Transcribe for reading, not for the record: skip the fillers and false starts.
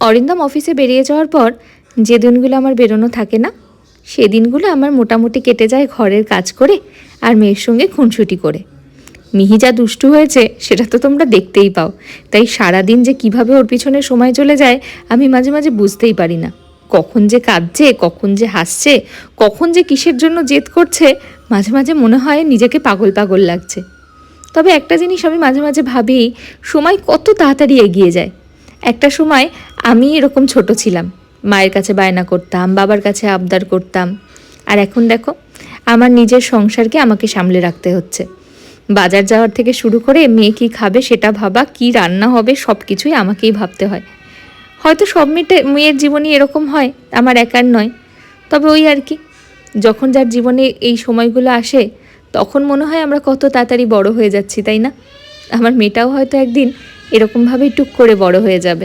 অরিন্দম অফিসে বেরিয়ে যাওয়ার পর যে দিনগুলো আমার বেরোনো থাকে না, সেদিনগুলো আমার মোটামুটি কেটে যায় ঘরের কাজ করে আর মেয়ের সঙ্গে খুনসুটি করে। মিহি যা দুষ্টু হয়েছে সেটা তো তোমরা দেখতেই পাও, তাই সারাদিন যে কিভাবে ওর পিছনে সময় চলে যায় আমি মাঝে মাঝে বুঝতেই পারি না। কখন যে কাঁদছে, কখন যে হাসছে, কখন যে কিসের জন্য জেদ করছে, মাঝে মাঝে মনে হয় নিজেকে পাগল পাগল লাগছে। তবে একটা জিনিস আমি মাঝে মাঝে ভাবি, সময় কত তাড়াতাড়ি এগিয়ে যায়। একটা সময় আমি এরকম ছোট ছিলাম, মায়ের কাছে বায়না করতাম, বাবার কাছে আবদার করতাম, আর এখন দেখো আমার নিজের সংসারকে আমাকে সামলে রাখতে হচ্ছে। বাজার যাওয়ার থেকে শুরু করে মেয়ে কী খাবে সেটা ভাবা, কি রান্না হবে সব কিছুই আমাকেই ভাবতে হয়। হয়তো সব মেয়ের জীবনই এরকম হয়, আমার একার নয়। তবে ওই আর কি, যখন যার জীবনে এই সময়গুলো আসে তখন মনে হয় আমরা কত তাড়াতাড়ি বড় হয়ে যাচ্ছি, তাই না? আমার মেয়েটাও হয়তো একদিন এরকমভাবেই টুক করে বড় হয়ে যাবে।